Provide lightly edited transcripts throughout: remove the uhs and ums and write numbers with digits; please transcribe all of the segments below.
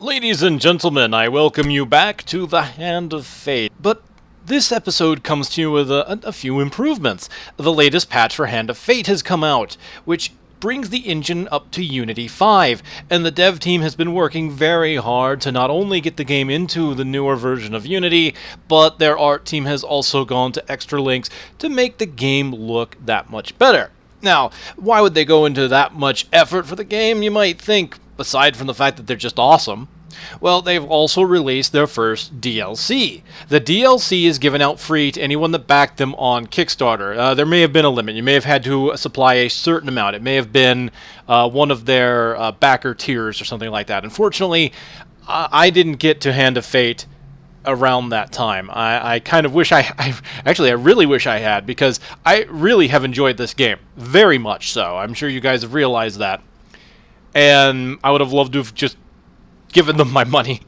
Ladies and gentlemen, I welcome you back to the Hand of Fate. But this episode comes to you with a few improvements. The latest patch for Hand of Fate has come out, which brings the engine up to Unity 5, and the dev team has been working very hard to not only get the game into the newer version of Unity, but their art team has also gone to extra lengths to make the game look that much better. Now, why would they go into that much effort for the game, you might think, aside from the fact that they're just awesome? Well, they've also released their first DLC. The DLC is given out free to anyone that backed them on Kickstarter. There may have been a limit. You may have had to supply a certain amount. It may have been one of their backer tiers or something like that. Unfortunately, I didn't get to Hand of Fate around that time. I kind of wish I really wish I had, because I really have enjoyed this game. Very much so. I'm sure you guys have realized that. And I would have loved to have just given them my money.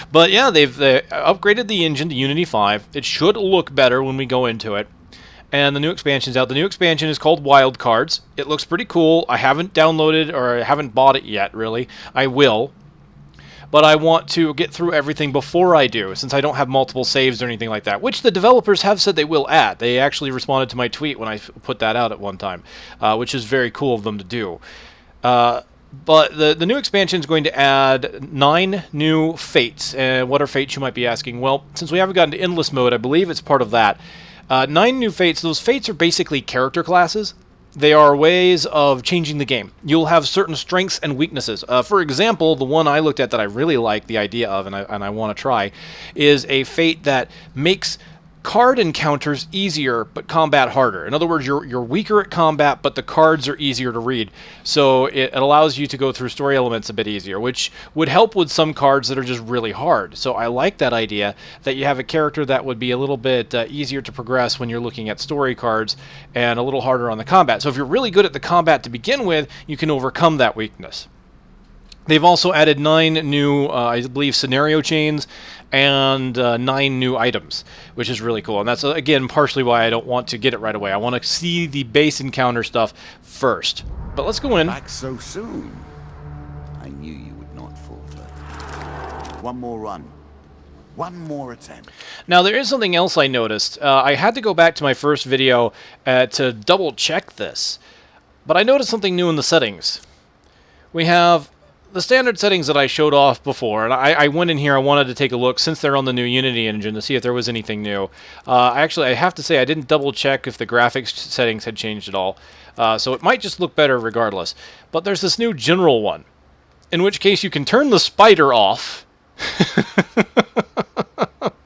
But yeah, they've upgraded the engine to Unity 5. It should look better when we go into it. And the new expansion's out. The new expansion is called WildCards. It looks pretty cool. I haven't downloaded, or I haven't bought it yet, really. I will. But I want to get through everything before I do, since I don't have multiple saves or anything like that, which the developers have said they will add. They actually responded to my tweet when I put that out at one time, which is very cool of them to do. But the new expansion is going to add 9 new fates. And what are fates, you might be asking? Well, since we haven't gotten to endless mode, I believe it's part of that. 9 new fates. Those fates are basically character classes. They are ways of changing the game. You'll have certain strengths and weaknesses. For example, the one I looked at that I really like the idea of and I want to try is a fate that makes card encounters easier but combat harder. In other words, you're weaker at combat, but the cards are easier to read. So it allows you to go through story elements a bit easier, which would help with some cards that are just really hard. So I like that idea, that you have a character that would be a little bit easier to progress when you're looking at story cards, and a little harder on the combat. So if you're really good at the combat to begin with, you can overcome that weakness. They've also added 9 new, I believe, scenario chains and 9 new items, which is really cool. And that's, again, partially why I don't want to get it right away. I want to see the base encounter stuff first. But let's go in. Back so soon. I knew you would not falter. One more run. One more attempt. Now, there is something else I noticed. I had to go back to my first video to double check this. But I noticed something new in the settings. We have the standard settings that I showed off before, and I went in here, I wanted to take a look, since they're on the new Unity engine, to see if there was anything new. Actually, I have to say, I didn't double check if the graphics settings had changed at all, so it might just look better regardless. But there's this new general one, in which case you can turn the spider off.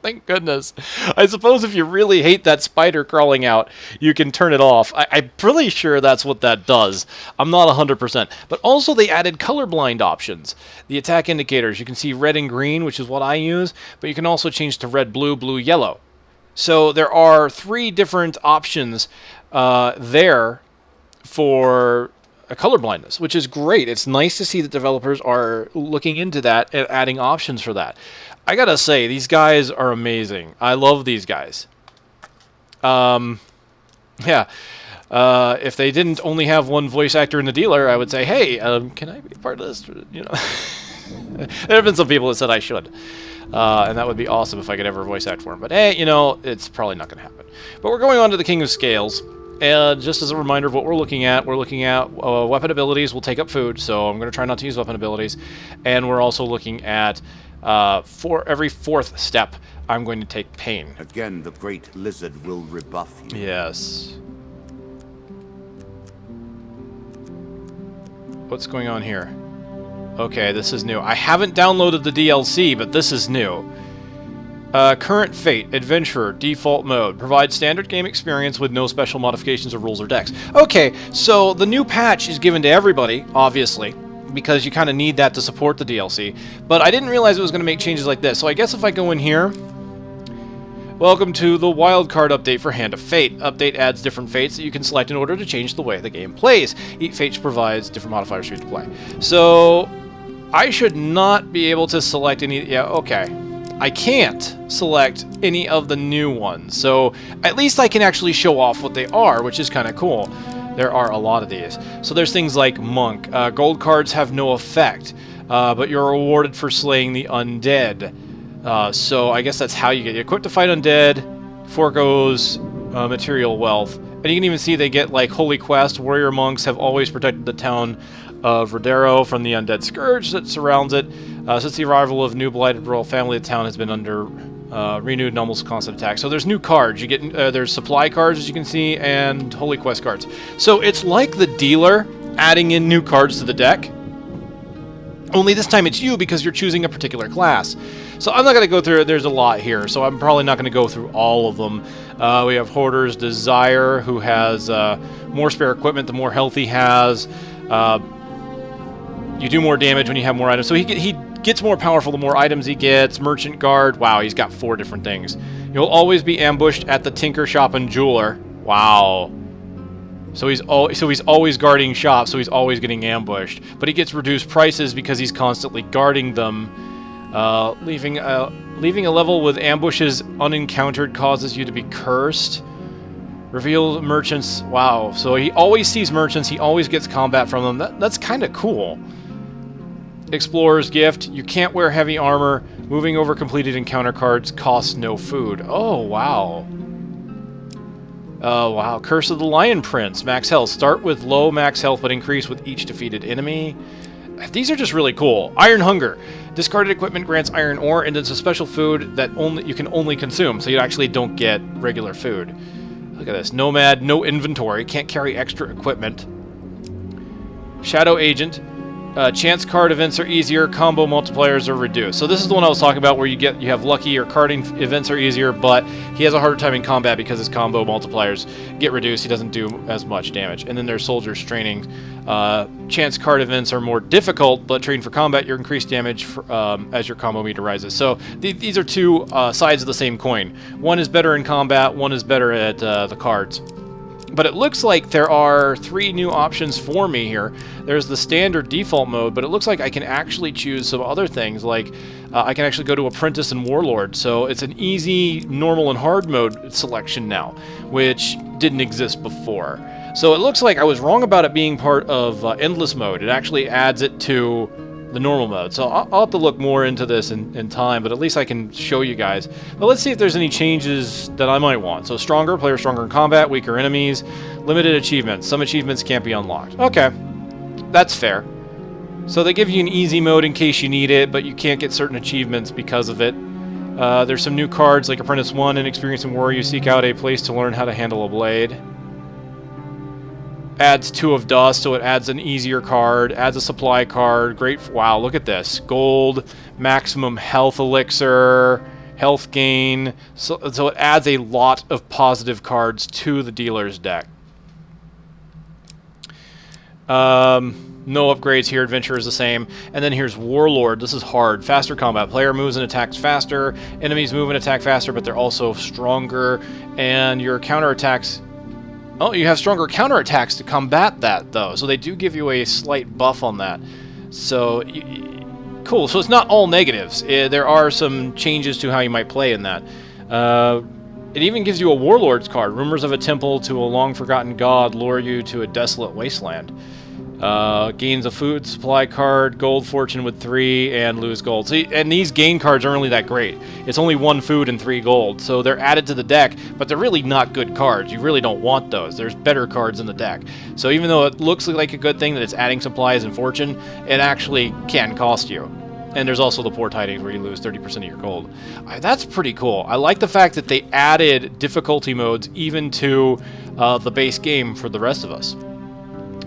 Thank goodness. I suppose if you really hate that spider crawling out, you can turn it off. I'm pretty sure that's what that does. I'm not 100%. But also they added colorblind options. The attack indicators, you can see red and green, which is what I use, but you can also change to red, blue, blue, yellow. So there are 3 different options there for color blindness, which is great. It's nice to see that developers are looking into that and adding options for that. I gotta say, these guys are amazing. I love these guys. Yeah. If they didn't only have one voice actor in the dealer, I would say, hey, can I be a part of this? You know, there have been some people that said I should. And that would be awesome if I could ever voice act for him. But hey, you know, it's probably not going to happen. But we're going on to the King of Scales. And just as a reminder of what we're looking at weapon abilities will take up food, so I'm going to try not to use weapon abilities. And we're also looking at, for every 4th step, I'm going to take pain. Again, the great lizard will rebuff you. Yes. What's going on here? Okay, this is new. I haven't downloaded the DLC, but this is new. Current Fate, Adventurer, Default Mode. Provides standard game experience with no special modifications of rules or decks. Okay, so the new patch is given to everybody, obviously, because you kind of need that to support the DLC. But I didn't realize it was going to make changes like this. So I guess if I go in here... Welcome to the wildcard update for Hand of Fate. Update adds different fates that you can select in order to change the way the game plays. Each fate provides different modifiers for you to play. So I should not be able to select any... Yeah, okay. I can't select any of the new ones, so at least I can actually show off what they are, which is kind of cool. There are a lot of these. So there's things like Monk. Gold cards have no effect. but you're rewarded for slaying the undead. So I guess that's how you get equipped to fight undead. Forgoes material wealth. And you can even see they get like holy quest. Warrior monks have always protected the town of Rodero from the undead scourge that surrounds it. Since the arrival of new blighted royal family, the town has been under renewed and almost constant attack. So there's new cards. You get there's supply cards, as you can see, and holy quest cards. So it's like the dealer adding in new cards to the deck. Only this time it's you because you're choosing a particular class. So I'm not going to go through it. There's a lot here, so I'm probably not going to go through all of them. We have Hoarder's Desire, who has more spare equipment the more health he has. You do more damage when you have more items. So he gets more powerful the more items he gets. Merchant Guard. Wow, he's got 4 different things. You'll always be ambushed at the Tinker Shop and Jeweler. Wow. So he's always guarding shops, so he's always getting ambushed. But he gets reduced prices because he's constantly guarding them. Leaving a level with ambushes unencountered causes you to be cursed. Reveal merchants. Wow. So he always sees merchants. He always gets combat from them. That's kind of cool. Explorer's Gift. You can't wear heavy armor. Moving over completed encounter cards costs no food. Oh, wow. Oh, wow. Curse of the Lion Prince. Max health. Start with low max health, but increase with each defeated enemy. These are just really cool. Iron Hunger. Discarded equipment grants iron ore, and it's a special food that you can only consume, so you actually don't get regular food. Look at this. Nomad, no inventory. Can't carry extra equipment. Shadow Agent. Chance card events are easier. Combo multipliers are reduced. So this is the one I was talking about where you have lucky or carding events are easier, but he has a harder time in combat because his combo multipliers get reduced. He doesn't do as much damage. And then there's Soldier's Training. Chance card events are more difficult, but train for combat, your increased damage as your combo meter rises. So these are two sides of the same coin. One is better in combat, one is better at the cards. But it looks like there are 3 new options for me here. There's the standard default mode, but it looks like I can actually choose some other things, like I can actually go to Apprentice and Warlord. So it's an easy, normal, and hard mode selection now, which didn't exist before. So it looks like I was wrong about it being part of Endless mode. It actually adds it to the normal mode. So I'll have to look more into this in time, but at least I can show you guys. But let's see if there's any changes that I might want. So stronger, player stronger in combat, weaker enemies, limited achievements. Some achievements can't be unlocked. Okay, that's fair. So they give you an easy mode in case you need it, but you can't get certain achievements because of it. There's some new cards like Apprentice 1 and Experience in War. You seek out a place to learn how to handle a blade. Adds 2 of Dust, so it adds an easier card. Adds a supply card. Great. Wow, look at this. Gold, maximum health elixir, health gain. So it adds a lot of positive cards to the dealer's deck. No upgrades here. Adventure is the same. And then here's Warlord. This is hard. Faster combat. Player moves and attacks faster. Enemies move and attack faster, but they're also stronger. And your counterattacks... Oh, you have stronger counterattacks to combat that, though. So they do give you a slight buff on that. So, cool. So it's not all negatives. There are some changes to how you might play in that. It even gives you a Warlord's card. Rumors of a temple to a long-forgotten god lure you to a desolate wasteland. Gains a food supply card, gold fortune with 3, and lose gold. See, and these gain cards aren't really that great. It's only 1 food and 3 gold, so they're added to the deck, but they're really not good cards. You really don't want those. There's better cards in the deck. So even though it looks like a good thing that it's adding supplies and fortune, it actually can cost you. And there's also the Poor Tidings where you lose 30% of your gold. That's pretty cool. I like the fact that they added difficulty modes even to the base game for the rest of us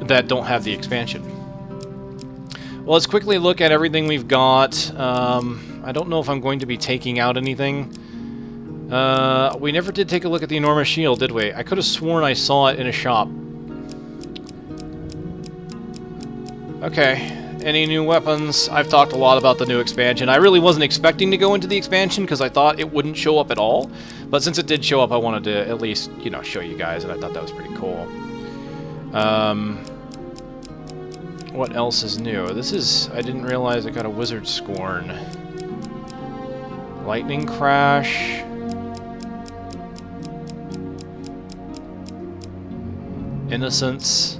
that don't have the expansion. Well, let's quickly look at everything we've got. I don't know if I'm going to be taking out anything. We never did take a look at the enormous shield, did we? I could have sworn I saw it in a shop. Okay. Any new weapons? I've talked a lot about the new expansion. I really wasn't expecting to go into the expansion because I thought it wouldn't show up at all. But since it did show up, I wanted to at least, you know, show you guys, and I thought that was pretty cool. What else is new? This is... I didn't realize I got a Wizard Scorn. Lightning Crash. Innocence.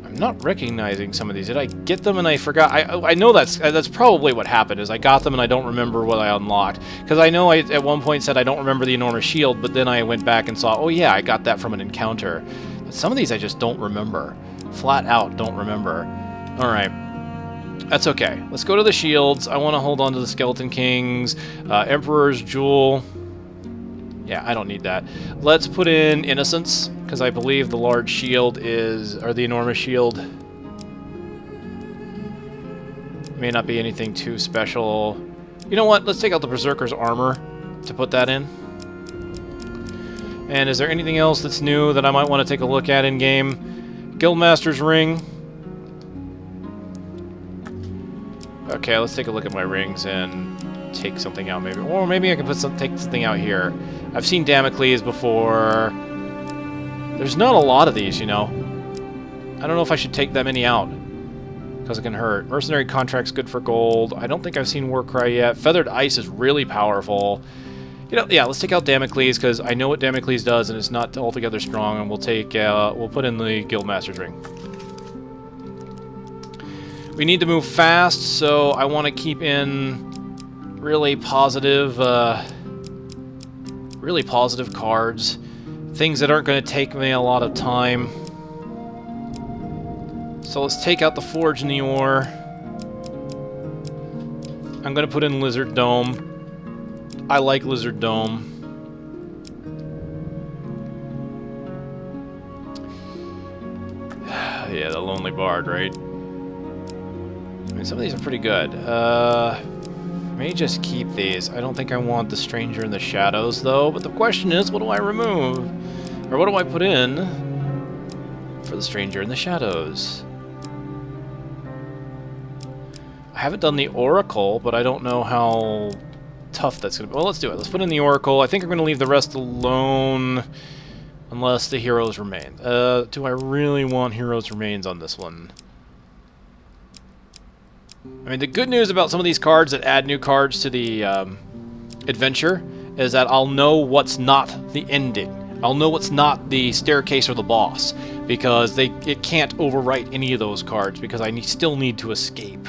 I'm not recognizing some of these. Did I get them and I forgot? I know that's probably what happened, is I got them and I don't remember what I unlocked. Because I know I at one point said I don't remember the enormous shield, but then I went back and saw, oh yeah, I got that from an encounter. But some of these I just don't remember. Flat out don't remember. Alright. That's okay. Let's go to the shields. I want to hold on to the Skeleton Kings. Emperor's Jewel. Yeah, I don't need that. Let's put in Innocence, because I believe the large shield is, or the enormous shield, may not be anything too special. You know what? Let's take out the Berserker's Armor to put that in. And is there anything else that's new that I might want to take a look at in-game? Guildmaster's Ring. Okay, let's take a look at my rings and take something out maybe. Or maybe I can take something out here. I've seen Damocles before. There's not a lot of these, you know. I don't know if I should take that many out, because it can hurt. Mercenary Contract's good for gold. I don't think I've seen Warcry yet. Feathered Ice is really powerful. You know, yeah, let's take out Damocles, because I know what Damocles does, and it's not altogether strong, and we'll take, we'll put in the Guildmaster's Ring. We need to move fast, so I want to keep in really positive cards. Things that aren't going to take me a lot of time. So let's take out the Forge and the Ore. I'm going to put in Lizard Dome. I like Lizard Dome. Yeah, the Lonely Bard, right? I mean, some of these are pretty good. May just keep these. I don't think I want the Stranger in the Shadows, though. But the question is, what do I remove? Or what do I put in for the Stranger in the Shadows? I haven't done the Oracle, but I don't know how tough that's going to be. Well, let's do it. Let's put in the Oracle. I think I'm going to leave the rest alone unless the Heroes Remain. Do I really want Heroes Remains on this one? I mean, the good news about some of these cards that add new cards to the adventure is that I'll know what's not the ending. I'll know what's not the staircase or the boss, because it can't overwrite any of those cards, because I still need to escape.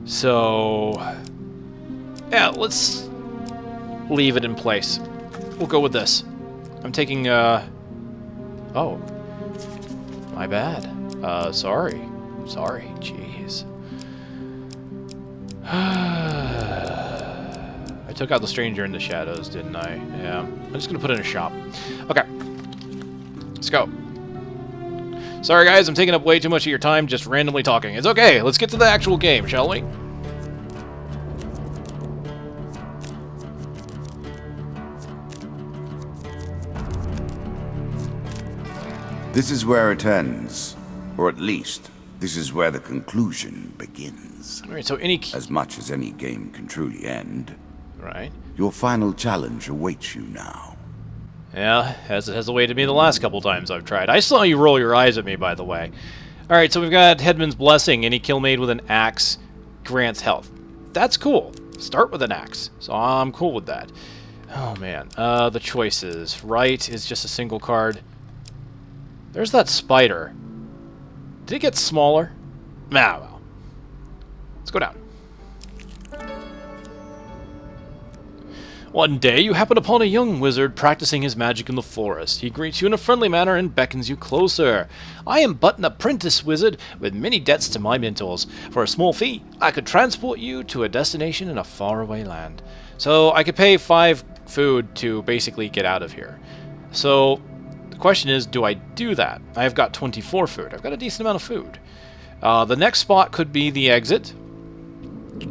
So, yeah, let's leave it in place. We'll go with this. I'm taking, oh, my bad. Sorry, jeez. I took out the Stranger in the Shadows, didn't I? Yeah. I'm just going to put it in a shop. Okay. Let's go. Sorry, guys. I'm taking up way too much of your time just randomly talking. It's okay. Let's get to the actual game, shall we? This is where it ends. Or at least, this is where the conclusion begins. Alright, so as much as any game can truly end. Right. Your final challenge awaits you now. Yeah, as it has awaited me the last couple times I've tried. I saw you roll your eyes at me, by the way. Alright, so we've got Headman's Blessing. Any kill made with an axe grants health. That's cool. Start with an axe. So I'm cool with that. Oh, man. The choices. Right is just a single card. There's that spider. Did it get smaller? Nah, well. Let's go down. One day, you happen upon a young wizard practicing his magic in the forest. He greets you in a friendly manner and beckons you closer. I am but an apprentice wizard with many debts to my mentors. For a small fee, I could transport you to a destination in a faraway land. So I could pay 5 food to basically get out of here. So the question is, do I do that? I've got 24 food. I've got a decent amount of food. The next spot could be the exit.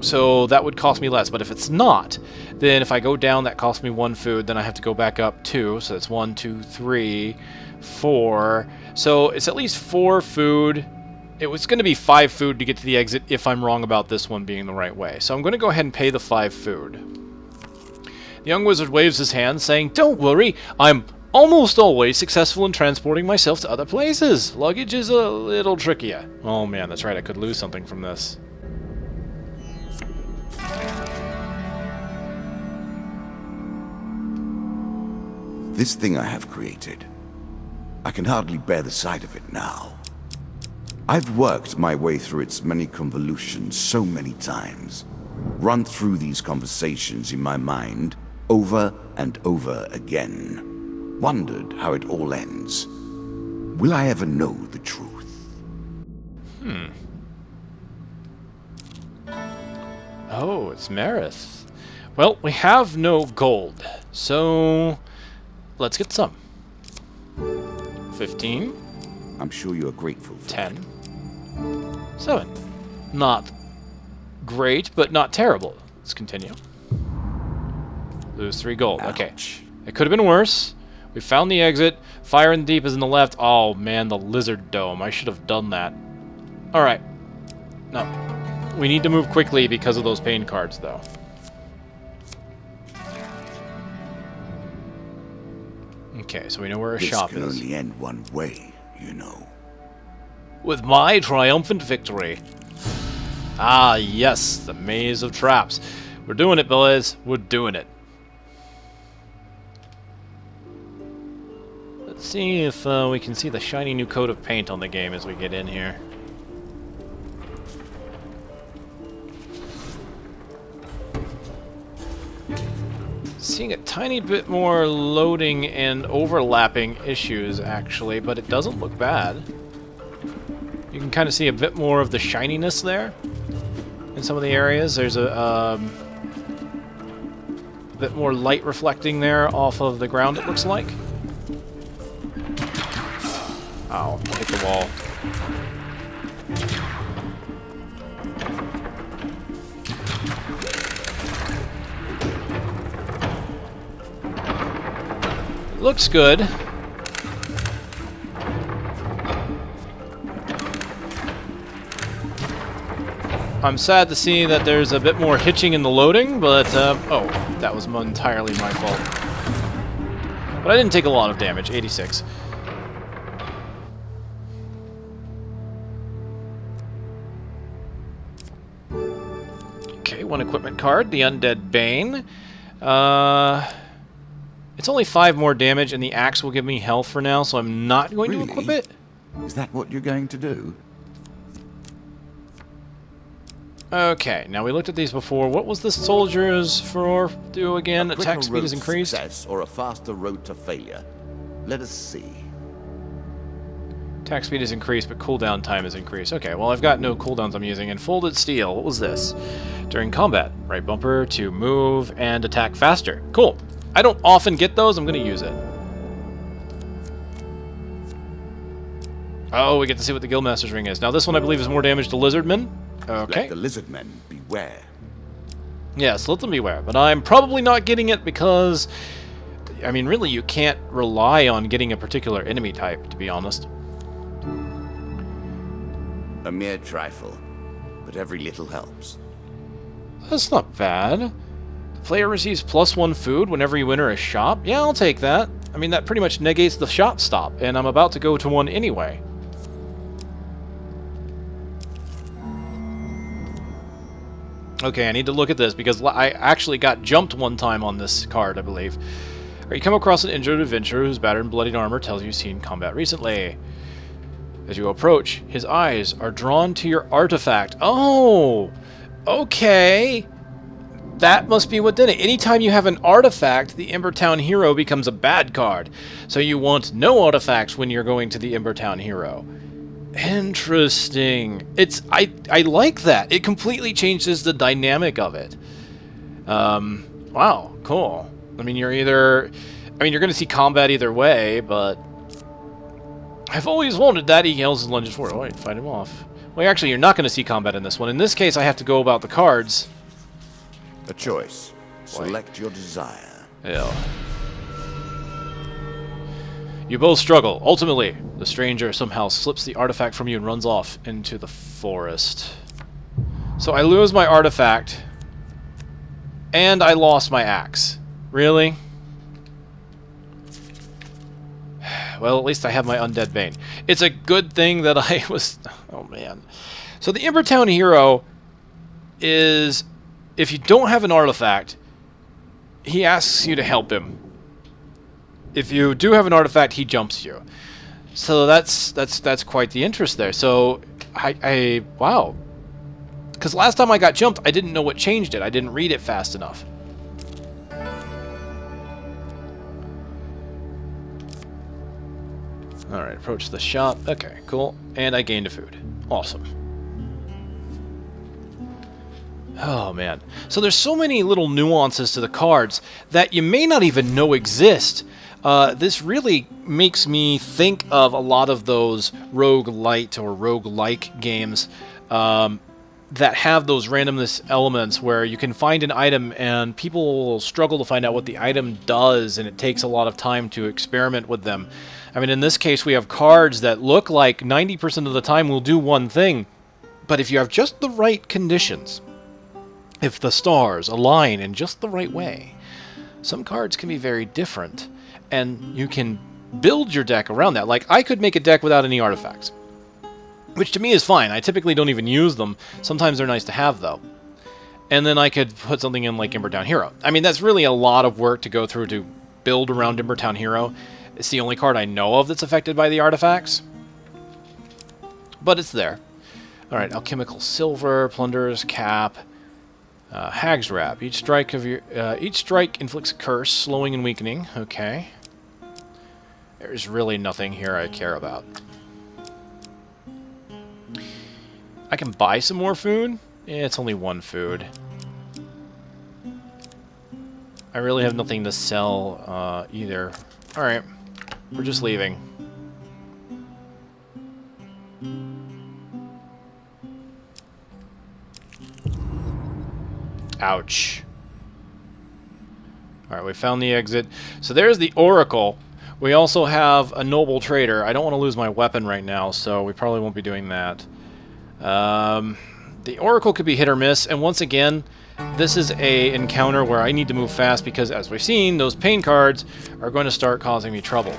So that would cost me less, but if it's not, then if I go down, that costs me 1 food, then I have to go back up 2, so that's 1, 2, 3, 4. So it's at least 4 food. It was going to be 5 food to get to the exit if I'm wrong about this one being the right way. So I'm going to go ahead and pay the 5 food. The young wizard waves his hand, saying, "Don't worry, I'm almost always successful in transporting myself to other places. Luggage is a little trickier." Oh man, that's right, I could lose something from this. This thing I have created, I can hardly bear the sight of it now. I've worked my way through its many convolutions so many times. Run through these conversations in my mind over and over again. Wondered how it all ends. Will I ever know the truth? Oh, it's Marith. Well, we have no gold, so let's get some. 15. I'm sure you're grateful for 10. it. 7. Not great, but not terrible. Let's continue. Lose 3 gold. Ouch. Okay. It could have been worse. We found the exit. Fire in the deep is in the left. Oh, man, the lizard dome. I should have done that. Alright. No. We need to move quickly because of those pain cards, though. Okay, so we know where a shop This can is. only end one way, you know. With my triumphant victory. Ah, yes, the maze of traps. We're doing it, boys. We're doing it. Let's see if we can see the shiny new coat of paint on the game as we get in here. Seeing a tiny bit more loading and overlapping issues, actually, but it doesn't look bad. You can kind of see a bit more of the shininess there in some of the areas. There's a bit more light reflecting there off of the ground, it looks like. Ow, hit the wall. Looks good. I'm sad to see that there's a bit more hitching in the loading, but, oh, that was entirely my fault. But I didn't take a lot of damage, 86. Okay, 1 equipment card, the Undead Bane. It's only 5 more damage, and the axe will give me health for now, so I'm not going to equip it. Is that what you're going to do? Okay, now we looked at these before. What was the soldiers for do again? Attack speed is increased. Success or a faster road to failure. Let us see. Attack speed is increased, but cooldown time is increased. Okay, well, I've got no cooldowns I'm using. And Folded Steel, what was this? During combat, right bumper to move and attack faster. Cool. I don't often get those. I'm going to use it. Oh, we get to see what the Guildmaster's Ring is. Now, this one, I believe, is more damage to Lizardmen. Okay. Let the lizardmen beware. Yes, let them beware. But I'm probably not getting it because, I mean, really, you can't rely on getting a particular enemy type, to be honest. A mere trifle, but every little helps. That's not bad. The player receives +1 food whenever you enter a shop. Yeah, I'll take that. I mean, that pretty much negates the shop stop, and I'm about to go to one anyway. Okay, I need to look at this because I actually got jumped one time on this card, I believe. You come across an injured adventurer whose battered and bloodied armor tells you've seen combat recently. As you approach, his eyes are drawn to your artifact. Oh! Okay! That must be what did it. Anytime you have an artifact, the Embertown Hero becomes a bad card. So you want no artifacts when you're going to the Embertown Hero. Interesting. I like that. It completely changes the dynamic of it. Wow, cool. I mean, you're going to see combat either way, but I've always wanted that. He yells and lunges forward. Oh, wait, fight him off. Well, actually, you're not going to see combat in this one. In this case, I have to go about the cards. A choice. Select your desire. Yeah. You both struggle. Ultimately, the stranger somehow slips the artifact from you and runs off into the forest. So I lose my artifact, and I lost my axe. Really? Well, at least I have my Undead Bane. It's a good thing that I was... Oh, man. So the Embertown Hero is... If you don't have an artifact, he asks you to help him. If you do have an artifact, he jumps you. So that's quite the interest there. So Wow. Because last time I got jumped, I didn't know what changed it. I didn't read it fast enough. Alright, approach the shop. Okay, cool. And I gained a food. Awesome. Oh, man. So there's so many little nuances to the cards that you may not even know exist. This really makes me think of a lot of those roguelite or roguelike games that have those randomness elements where you can find an item and people will struggle to find out what the item does, and it takes a lot of time to experiment with them. I mean, in this case, we have cards that look like 90% of the time will do one thing, but if you have just the right conditions, if the stars align in just the right way, some cards can be very different, and you can build your deck around that. Like, I could make a deck without any artifacts, which to me is fine. I typically don't even use them. Sometimes they're nice to have, though. And then I could put something in like Embertown Hero. I mean, that's really a lot of work to go through to build around Embertown Hero. It's the only card I know of that's affected by the artifacts. But it's there. Alright, Alchemical Silver, Plunderer's Cap, Hag's Wrap. Each strike inflicts a curse, slowing and weakening. Okay. There's really nothing here I care about. I can buy some more food? It's only one food. I really have nothing to sell either. Alright, we're just leaving. Ouch. Alright, we found the exit. So there's the Oracle. We also have a Noble Trader. I don't want to lose my weapon right now, so we probably won't be doing that. The Oracle could be hit or miss, and once again, this is a encounter where I need to move fast because, as we've seen, those pain cards are going to start causing me trouble.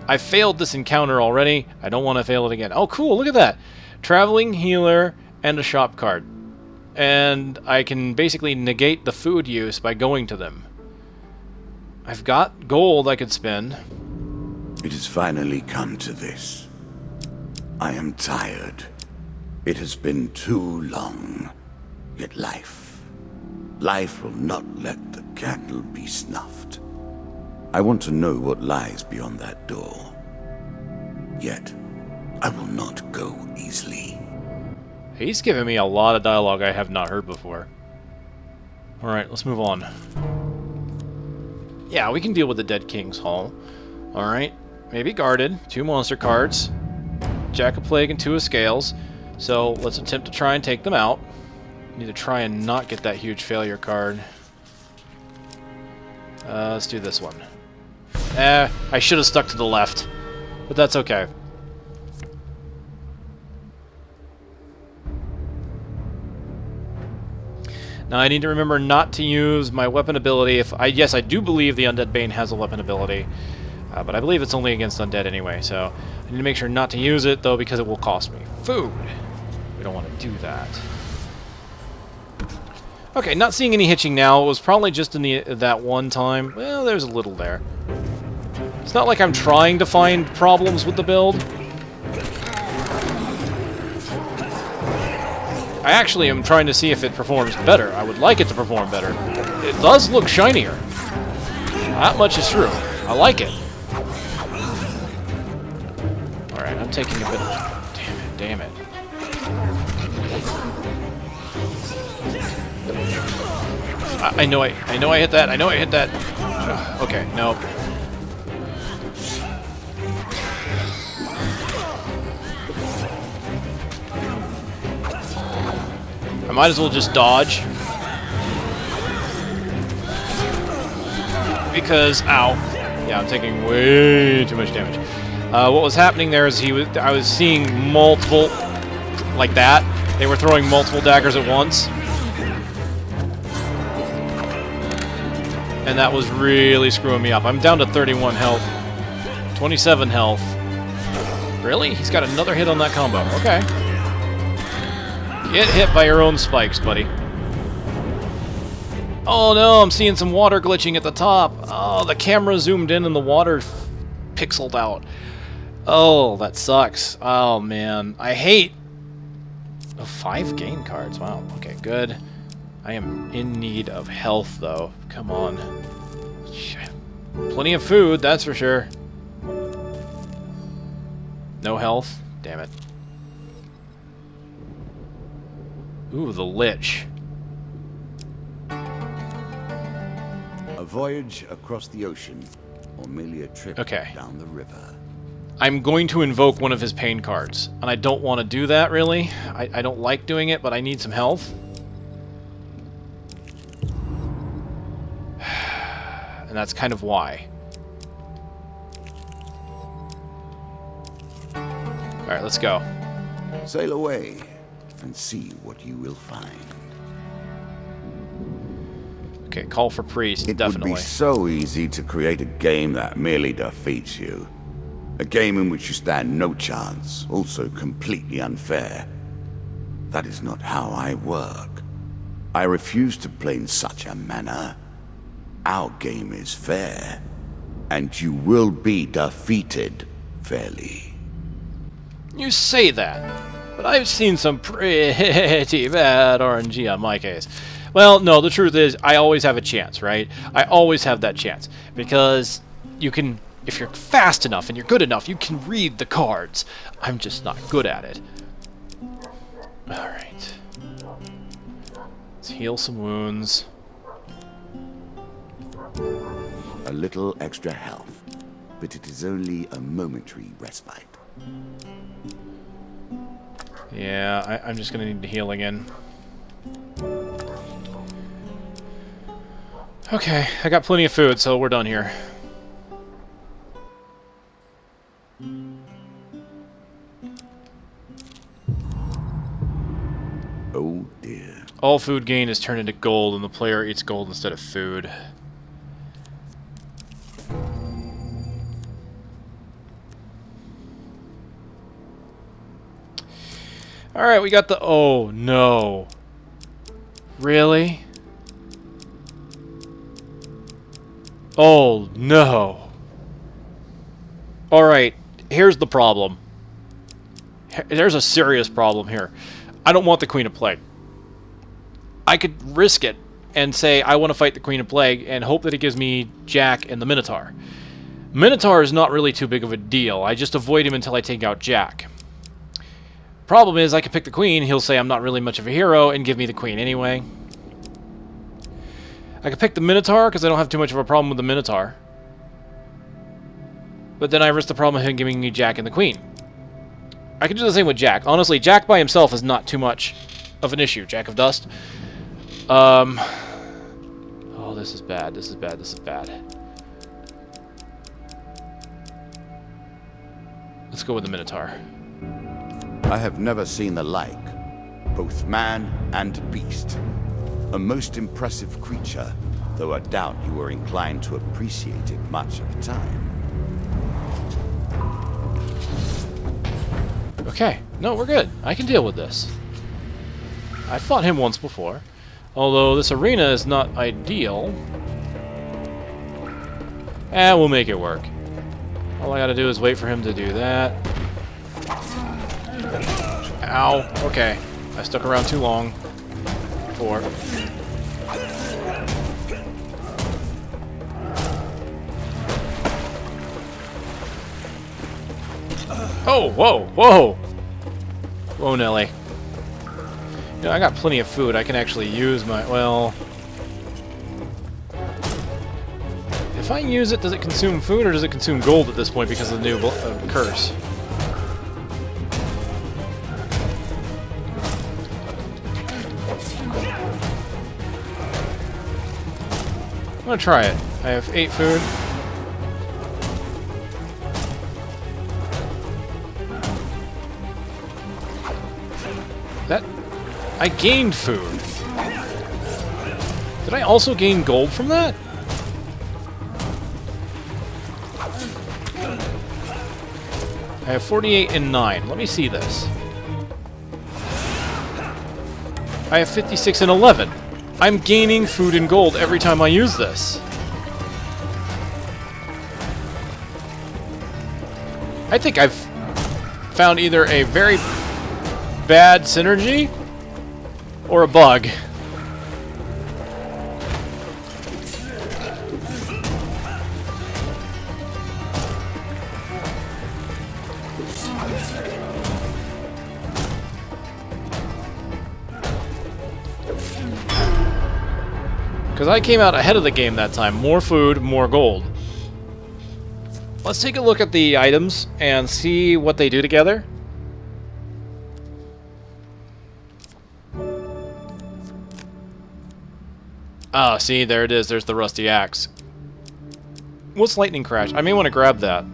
I failed this encounter already. I don't want to fail it again. Oh, cool, look at that. Traveling Healer and a shop card. And I can basically negate the food use by going to them. I've got gold I could spend. It has finally come to this. I am tired. It has been too long. Yet life will not let the candle be snuffed. I want to know what lies beyond that door. Yet, I will not go easily. He's giving me a lot of dialogue I have not heard before. Alright, let's move on. Yeah, we can deal with the Dead King's Hall. Alright, maybe guarded. 2 monster cards. Jack of Plague and 2 of Scales. So, let's attempt to try and take them out. Need to try and not get that huge failure card. Let's do this one. I should have stuck to the left. But that's okay. Now I need to remember not to use my weapon ability. Yes, I do believe the Undead Bane has a weapon ability. But I believe it's only against undead anyway, so I need to make sure not to use it, though, because it will cost me food. We don't want to do that. Okay, not seeing any hitching now. It was probably just in that one time. Well, there's a little there. It's not like I'm trying to find problems with the build. I actually am trying to see if it performs better. I would like it to perform better. It does look shinier. That much is true. I like it. Alright, I'm taking a bit of... Damn it. I know I hit that. I know I hit that. Ugh, okay, no. I might as well just dodge. Because, ow. Yeah, I'm taking way too much damage. What was happening there is I was seeing multiple, like that. They were throwing multiple daggers at once. And that was really screwing me up. I'm down to 31 health. 27 health. Really? He's got another hit on that combo. Okay. Get hit by your own spikes, buddy. Oh no, I'm seeing some water glitching at the top. Oh, the camera zoomed in and the water pixeled out. Oh, that sucks. Oh, man. I hate... Oh, 5 game cards. Wow. Okay, good. I am in need of health, though. Come on. Shit. Plenty of food, that's for sure. No health? Damn it. Ooh, the Lich. A voyage across the ocean, or merely a trip down the river. I'm going to invoke one of his pain cards, and I don't want to do that, really. I don't like doing it, but I need some health. And that's kind of why. Alright, let's go. Sail away, and see what you will find. Okay, call for priest, definitely. It would be so easy to create a game that merely defeats you. A game in which you stand no chance, also completely unfair. That is not how I work. I refuse to play in such a manner. Our game is fair, and you will be defeated fairly. You say that, but I've seen some pretty bad RNG on my case. Well, no, the truth is, I always have a chance, right? I always have that chance, because you can, if you're fast enough and you're good enough, you can read the cards. I'm just not good at it. Alright. Let's heal some wounds. A little extra health, but it is only a momentary respite. Yeah, I'm just gonna need to heal again. Okay, I got plenty of food, so we're done here. Oh dear. All food gained is turned into gold, and the player eats gold instead of food. Alright, we got the... Oh, no. Really? Oh, no. Alright, here's the problem. There's a serious problem here. I don't want the Queen of Plague. I could risk it and say I want to fight the Queen of Plague and hope that it gives me Jack and the Minotaur. Minotaur is not really too big of a deal. I just avoid him until I take out Jack. Problem is, I could pick the Queen, he'll say I'm not really much of a hero, and give me the Queen anyway. I could pick the Minotaur, because I don't have too much of a problem with the Minotaur. But then I risk the problem of him giving me Jack and the Queen. I could do the same with Jack. Honestly, Jack by himself is not too much of an issue. Jack of Dust. Oh, this is bad, this is bad, this is bad. Let's go with the Minotaur. I have never seen the like, both man and beast. A most impressive creature, though I doubt you were inclined to appreciate it much of the time. Okay, no, we're good. I can deal with this. I fought him once before. Although this arena is not ideal. We'll make it work. All I gotta do is wait for him to do that. Ow. Okay. I stuck around too long. Before. Oh, whoa, whoa! Whoa, Nelly. You know, I got plenty of food. I can actually use my... Well... If I use it, does it consume food or does it consume gold at this point because of the new curse? I'm gonna try it. I have 8 food. That... I gained food. Did I also gain gold from that? I have 48 and 9. Let me see this. I have 56 and 11. I'm gaining food and gold every time I use this. I think I've found either a very bad synergy or a bug. Because I came out ahead of the game that time. More food, more gold. Let's take a look at the items and see what they do together. Ah, see, there it is. There's the rusty axe. What's lightning crash? I may want to grab that.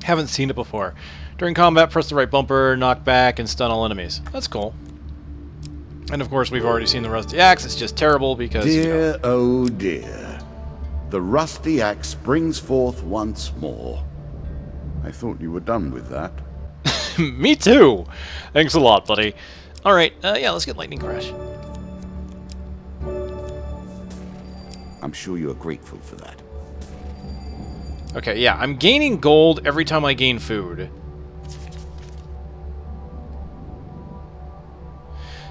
Haven't seen it before. During combat, press the right bumper, knock back, and stun all enemies. That's cool. And of course, we've already seen the rusty axe. It's just terrible because, dear, oh dear. The rusty axe springs forth once more. I thought you were done with that. Me too! Thanks a lot, buddy. Alright, yeah, let's get lightning crash. I'm sure you're grateful for that. Okay, yeah, I'm gaining gold every time I gain food.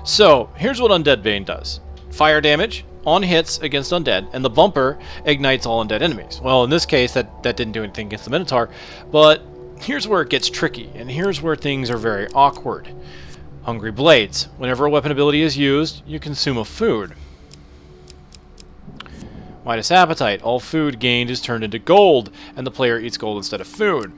So, here's what Undead Bane does. Fire damage on hits against undead, and the bumper ignites all undead enemies. Well, in this case, that didn't do anything against the Minotaur, but here's where it gets tricky, and here's where things are very awkward. Hungry Blades. Whenever a weapon ability is used, you consume a food. Midas Appetite. All food gained is turned into gold, and the player eats gold instead of food.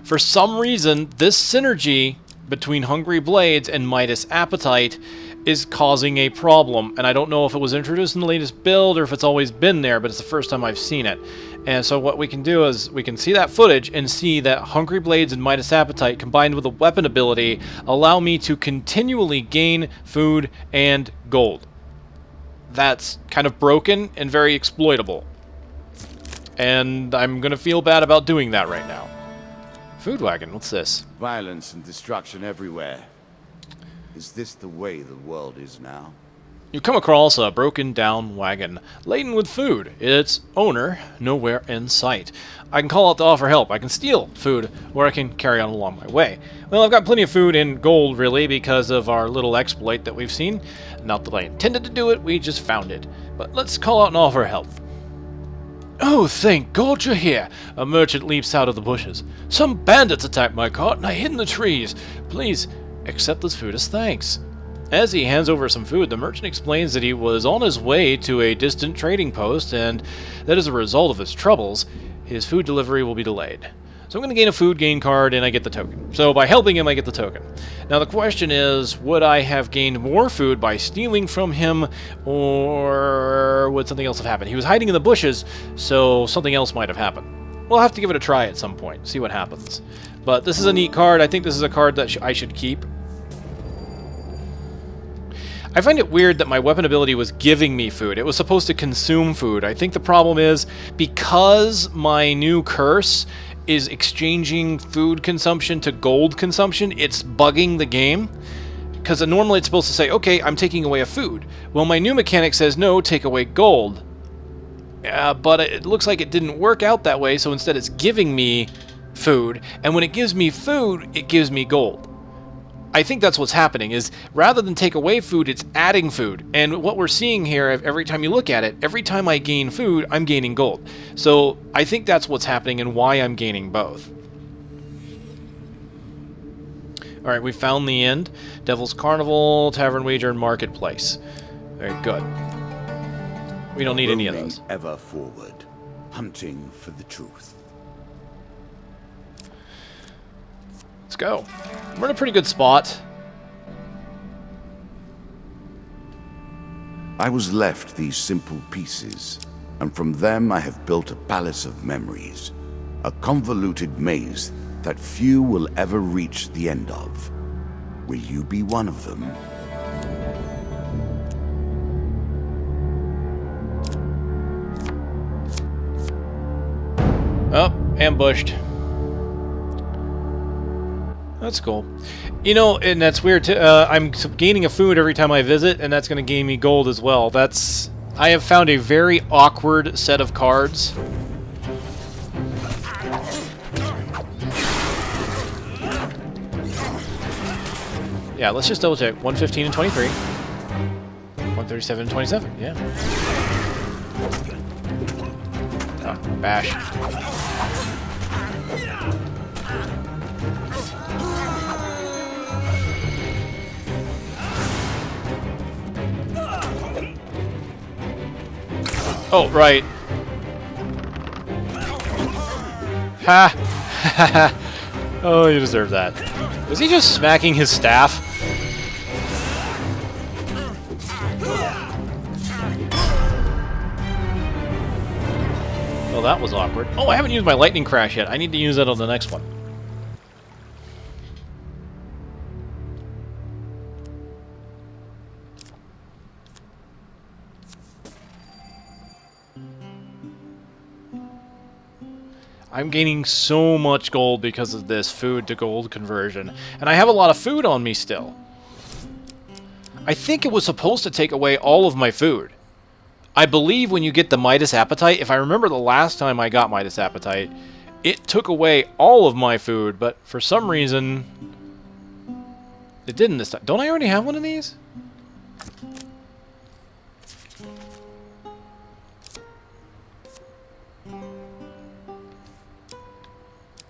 For some reason, this synergy between Hungry Blades and Midas Appetite is causing a problem, and I don't know if it was introduced in the latest build or if it's always been there, but it's the first time I've seen it. And so what we can do is we can see that footage and see that Hungry Blades and Midas Appetite combined with a weapon ability allow me to continually gain food and gold. That's kind of broken and very exploitable, and I'm gonna feel bad about doing that right now. Food wagon, what's this? Violence and destruction everywhere. Is this the way the world is now? You come across a broken down wagon laden with food. Its owner nowhere in sight. I can call out to offer help. I can steal food, or I can carry on along my way. Well, I've got plenty of food and gold, really, because of our little exploit that we've seen. Not that I intended to do it, we just found it. But let's call out and offer help. Oh, thank God you're here! A merchant leaps out of the bushes. Some bandits attacked my cart and I hid in the trees. Please accept this food as thanks. As he hands over some food, the merchant explains that he was on his way to a distant trading post and that as a result of his troubles, his food delivery will be delayed. So I'm going to gain a food gain card and I get the token. So by helping him, I get the token. Now the question is, would I have gained more food by stealing from him, or would something else have happened? He was hiding in the bushes, so something else might have happened. We'll have to give it a try at some point, see what happens. But this is a neat card. I think this is a card that I should keep. I find it weird that my weapon ability was giving me food. It was supposed to consume food. I think the problem is, because my new curse is exchanging food consumption to gold consumption, it's bugging the game. Because normally it's supposed to say, okay, I'm taking away a food. Well, my new mechanic says, no, take away gold. But it looks like it didn't work out that way, so instead it's giving me food. And when it gives me food, it gives me gold. I think that's what's happening, is rather than take away food, it's adding food. And what we're seeing here, every time you look at it, every time I gain food, I'm gaining gold. So I think that's what's happening and why I'm gaining both. Alright, we found the end. Devil's Carnival, Tavern Wager, and Marketplace. Very good. We don't need any of those. Ever forward, hunting for the truth. Let's go. We're in a pretty good spot. I was left these simple pieces, and from them I have built a palace of memories, a convoluted maze that few will ever reach the end of. Will you be one of them? Oh, ambushed. That's cool. You know, and that's weird too. I'm gaining a food every time I visit, and that's going to gain me gold as well. I have found a very awkward set of cards. Yeah, let's just double check. 115 and 23. 137 and 27, yeah. Oh, bash. Oh, right. Ha! Oh, you deserve that. Was he just smacking his staff? Well, that was awkward. Oh, I haven't used my lightning crash yet. I need to use that on the next one. I'm gaining so much gold because of this food to gold conversion. And I have a lot of food on me still. I think it was supposed to take away all of my food. I believe when you get the Midas Appetite, if I remember the last time I got Midas Appetite, it took away all of my food, but for some reason, it didn't this time. Don't I already have one of these?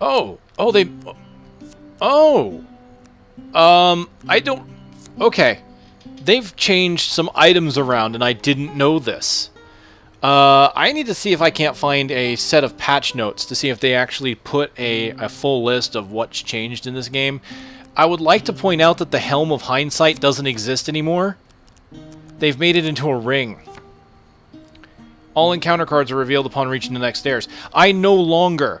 Oh, I don't, okay. They've changed some items around and I didn't know this. I need to see if I can't find a set of patch notes to see if they actually put a full list of what's changed in this game. I would like to point out that the Helm of Hindsight doesn't exist anymore. They've made it into a ring. All encounter cards are revealed upon reaching the next stairs. I no longer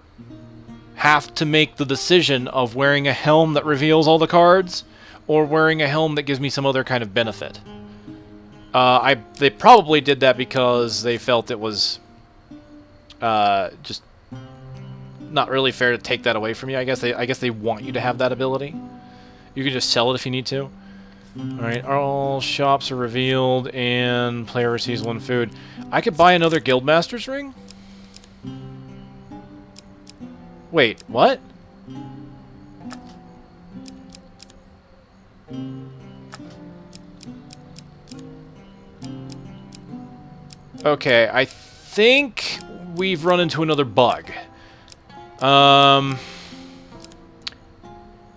have to make the decision of wearing a helm that reveals all the cards or wearing a helm that gives me some other kind of benefit. They probably did that because they felt it was just not really fair to take that away from you. I guess they want you to have that ability. You can just sell it if you need to. Alright, all shops are revealed and player receives 1 food. I could buy another Guildmaster's ring? Wait, what? Okay, I think we've run into another bug.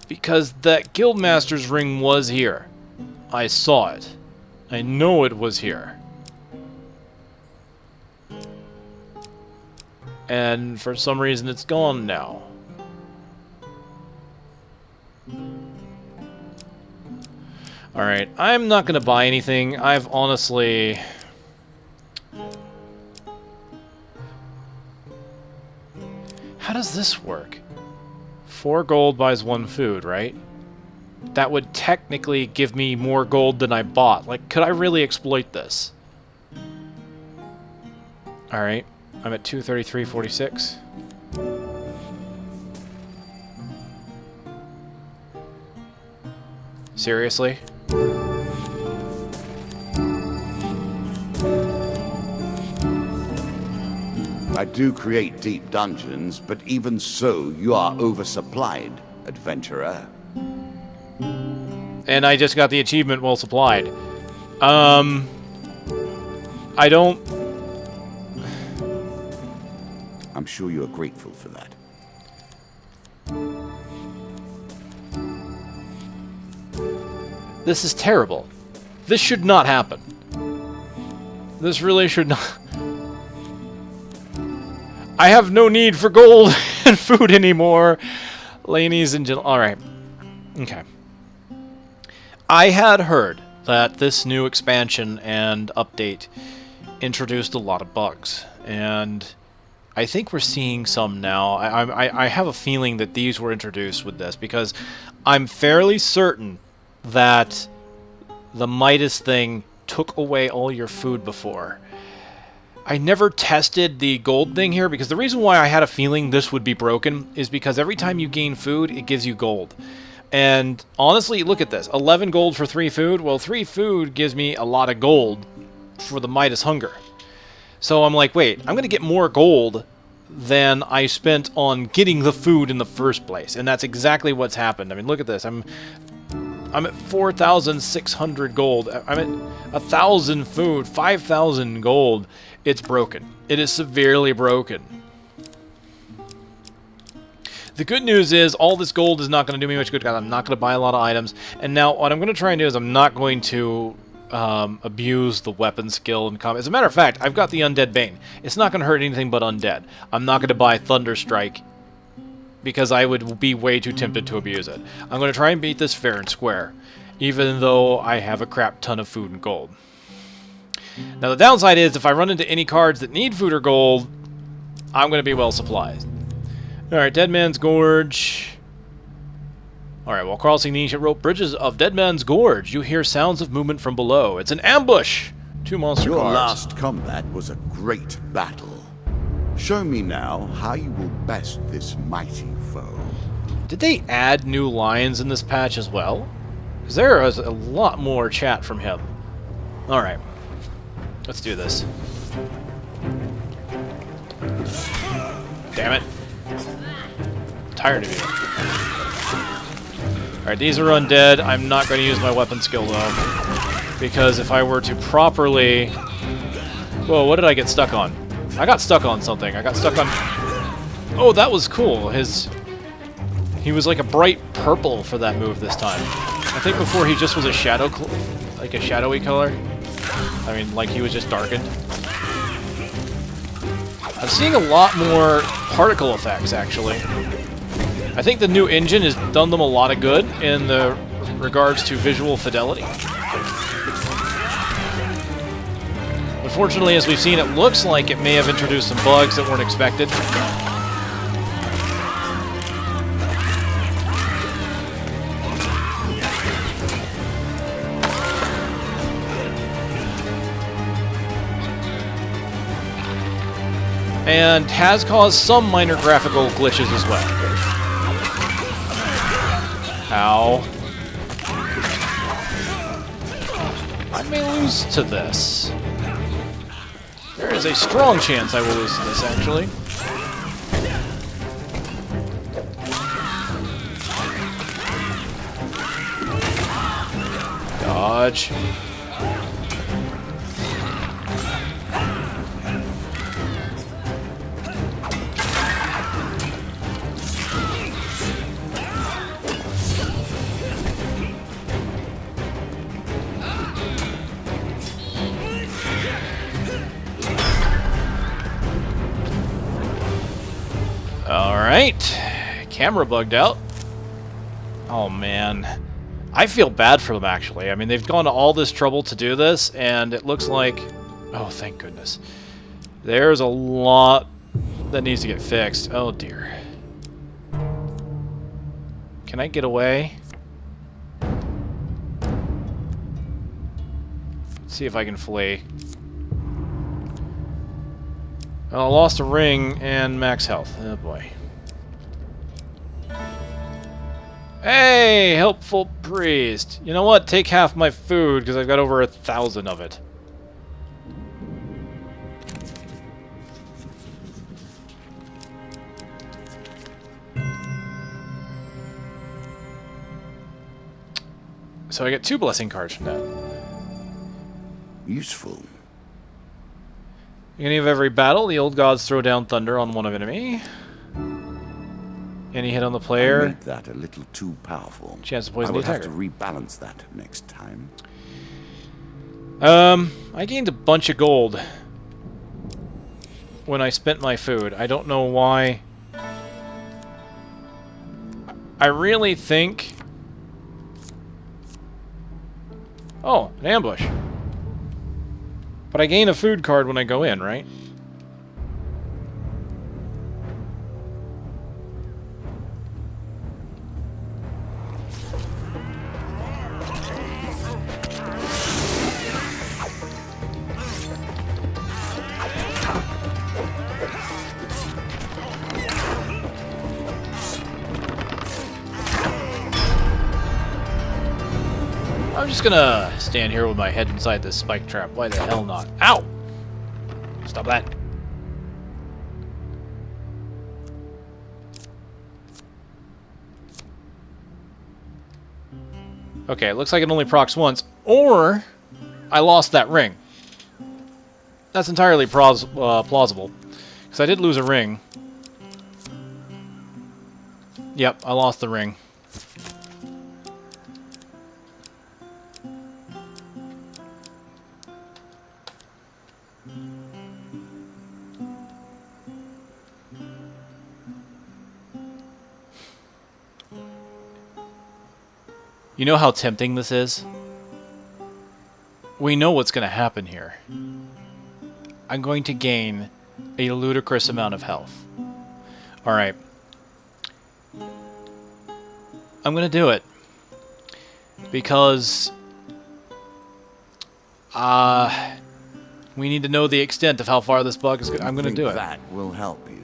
Because that Guildmaster's ring was here. I saw it. I know it was here. And for some reason it's gone now. Alright, I'm not gonna buy anything. I've honestly... How does this work? 4 gold buys 1 food, right? That would technically give me more gold than I bought. Like, could I really exploit this? Alright. I'm at 233.46. Seriously? I do create deep dungeons, but even so, you are oversupplied, adventurer. And I just got the achievement well supplied. I don't... I'm sure you are grateful for that. This is terrible. This should not happen. This really should not... I have no need for gold and food anymore. Ladies and gentlemen... Alright. Okay. I had heard that this new expansion and update introduced a lot of bugs. And I think we're seeing some now. I have a feeling that these were introduced with this, because I'm fairly certain that the Midas thing took away all your food before. I never tested the gold thing here, because the reason why I had a feeling this would be broken is because every time you gain food, it gives you gold. And honestly, look at this. 11 gold for 3 food. Well, 3 food gives me a lot of gold for the Midas hunger. So I'm like, wait, I'm going to get more gold than I spent on getting the food in the first place. And that's exactly what's happened. I mean, look at this. I'm I'm at 4,600 gold. I'm at 1,000 food, 5,000 gold. It's broken. It is severely broken. The good news is all this gold is not going to do me much good because I'm not going to buy a lot of items. And now what I'm going to try and do is I'm not going to abuse the weapon skill in combat. As a matter of fact, I've got the Undead Bane. It's not going to hurt anything but undead. I'm not going to buy Thunderstrike because I would be way too tempted to abuse it. I'm going to try and beat this fair and square, even though I have a crap ton of food and gold. Now the downside is if I run into any cards that need food or gold, I'm going to be well supplied. Alright, Dead Man's Gorge. Alright, while crossing the ancient rope bridges of Dead Man's Gorge, you hear sounds of movement from below. It's an ambush! 2 monster Your cards. last combat was a great battle. Show me now how you will best this mighty foe. Did they add new lines in this patch as well? Because there is a lot more chat from him. Alright. Let's do this. Damn it. I'm tired of you. Alright, these are undead. I'm not going to use my weapon skill, though. Because if I were to properly... Whoa, what did I get stuck on? I got stuck on something. I got stuck on... Oh, that was cool. He was like a bright purple for that move this time. I think before he just was a shadow... like a shadowy color. I mean, like he was just darkened. I'm seeing a lot more particle effects, actually. I think the new engine has done them a lot of good in the regards to visual fidelity. Unfortunately, as we've seen, it looks like it may have introduced some bugs that weren't expected. And has caused some minor graphical glitches as well. Ow. I may lose to this. There is a strong chance I will lose to this, actually. Dodge. Alright, camera bugged out. Oh man, I feel bad for them actually. I mean, they've gone to all this trouble to do this, and it looks like... Oh, thank goodness. There's a lot that needs to get fixed. Oh dear. Can I get away? Let's see if I can flee. I lost a ring and max health. Oh boy. Hey, helpful priest. You know what? Take half my food because I've got over 1,000 of it. So I get 2 blessing cards from that. Useful. Beginning of every battle, the old gods throw down thunder on one of enemy. Any hit on the player. I made that a little too powerful. Chance to poison I the will have attacker. to rebalance that next time. I gained a bunch of gold when I spent my food. I don't know why. I really think... Oh, an ambush. But I gain a food card when I go in, right? I'm just gonna stand here with my head inside this spike trap. Why the hell not? Ow! Stop that. Okay, it looks like it only procs once. Or I lost that ring. That's entirely plausible. Because I did lose a ring. Yep, I lost the ring. You know how tempting this is? We know what's going to happen here. I'm going to gain a ludicrous amount of health. Alright. I'm going to do it. Because... we need to know the extent of how far this bug is going. I'm going to do it. That will help you.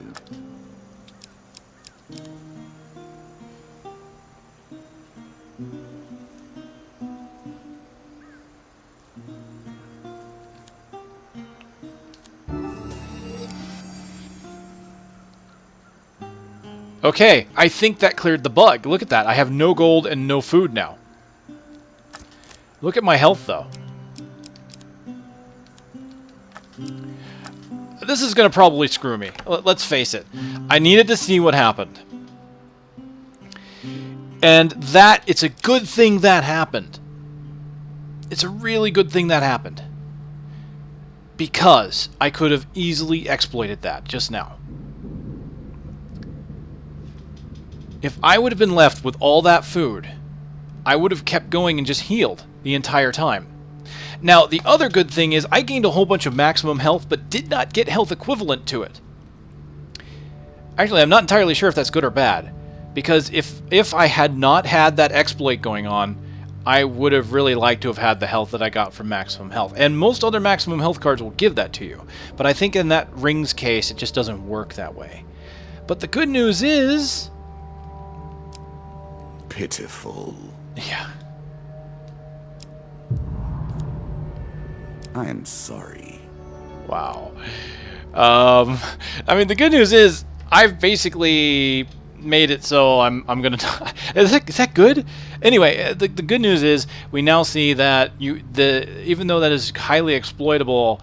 Okay, I think that cleared the bug. Look at that. I have no gold and no food now. Look at my health, though. This is going to probably screw me. Let's face it. I needed to see what happened. And that, it's a good thing that happened. It's a really good thing that happened. Because I could have easily exploited that just now. If I would have been left with all that food, I would have kept going and just healed the entire time. Now, the other good thing is I gained a whole bunch of maximum health, but did not get health equivalent to it. Actually, I'm not entirely sure if that's good or bad, because if I had not had that exploit going on, I would have really liked to have had the health that I got from maximum health. And most other maximum health cards will give that to you. But I think in that Rings case, it just doesn't work that way. But the good news is... pitiful. Yeah. I am sorry. Wow. I mean, the good news is I've basically made it so I'm gonna die. Is that good? Anyway, the good news is we now see that even though that is highly exploitable,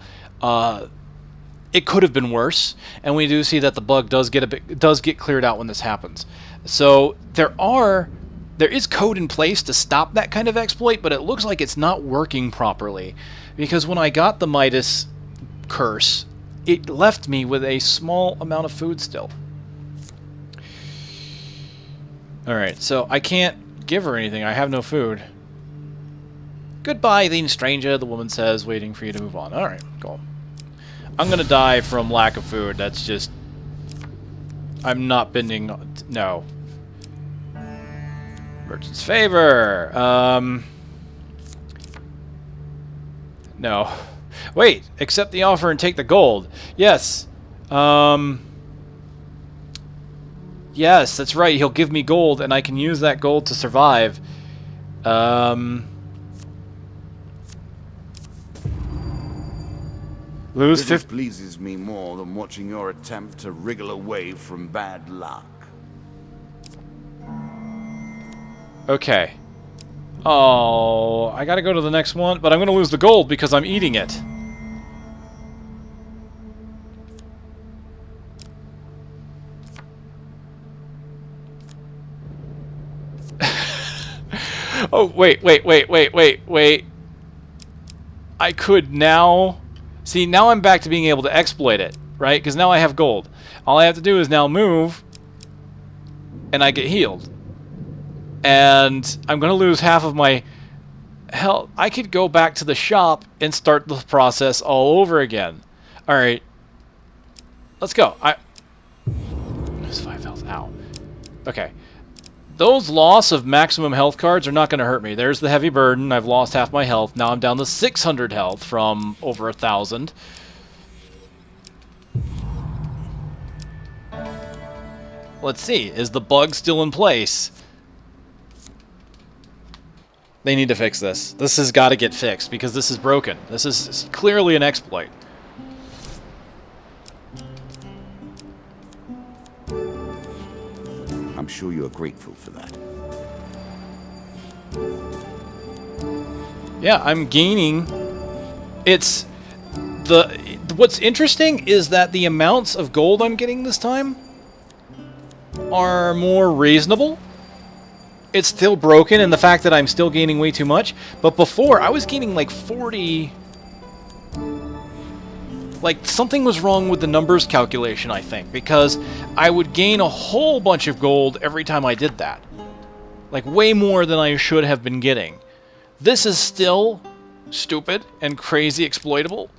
it could have been worse, and we do see that the bug does get cleared out when this happens. So there is code in place to stop that kind of exploit, but it looks like it's not working properly. Because when I got the Midas curse, it left me with a small amount of food still. Alright, so I can't give her anything. I have no food. Goodbye, then, stranger, the woman says, waiting for you to move on. Alright, cool. I'm gonna die from lack of food. That's just... I'm not bending... No. Merchant's favor. No. Wait. Accept the offer and take the gold. Yes. Yes, that's right. He'll give me gold, and I can use that gold to survive. Lose 50. Pleases me more than watching your attempt to wriggle away from bad luck. Okay. Oh, I gotta go to the next one, but I'm gonna lose the gold because I'm eating it. Oh, wait. I could now... See, now I'm back to being able to exploit it, right? Because now I have gold. All I have to do is now move, and I get healed. And I'm going to lose half of my health. I could go back to the shop and start the process all over again. Alright. Let's go. There's 5 health. Ow. Okay. Those loss of maximum health cards are not going to hurt me. There's the heavy burden. I've lost half my health. Now I'm down to 600 health from over 1,000. Let's see. Is the bug still in place? They need to fix this. This has got to get fixed because this is broken. This is clearly an exploit. I'm sure you are grateful for that. Yeah, I'm gaining. It's what's interesting is that the amounts of gold I'm getting this time are more reasonable. It's still broken in the fact that I'm still gaining way too much, but before I was gaining like 40. Like, something was wrong with the numbers calculation, I think, because I would gain a whole bunch of gold every time I did that. Like, way more than I should have been getting. This is still stupid and crazy exploitable.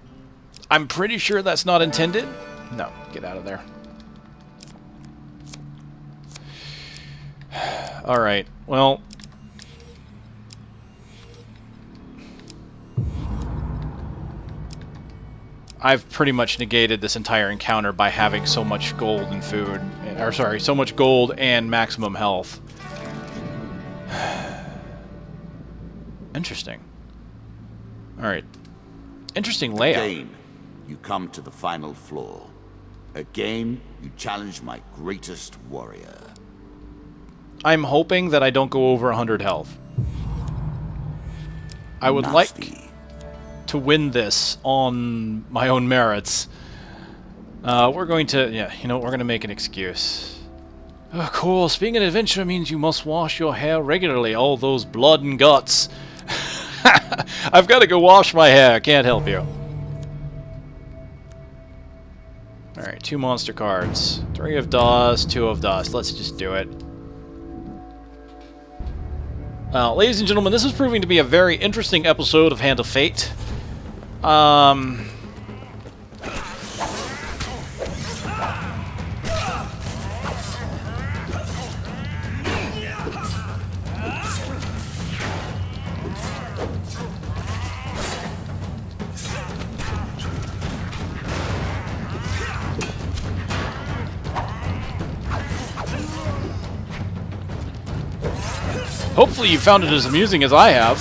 I'm pretty sure that's not intended. No, get out of there. Alright, well... I've pretty much negated this entire encounter by having so much gold and food. Or, sorry, so much gold and maximum health. Interesting. Alright. Interesting layout. Again, you come to the final floor. Again, you challenge my greatest warrior. I'm hoping that I don't go over 100 health. I would like to win this on my own merits. We're going to, yeah, you know, we're going to make an excuse. Of course, being an adventurer means you must wash your hair regularly, all those blood and guts. I've got to go wash my hair, can't help you. Alright, 2 monster cards. 3 of dust, 2 of dust. Let's just do it. Ladies and gentlemen, this is proving to be a very interesting episode of Hand of Fate. Hopefully you found it as amusing as I have.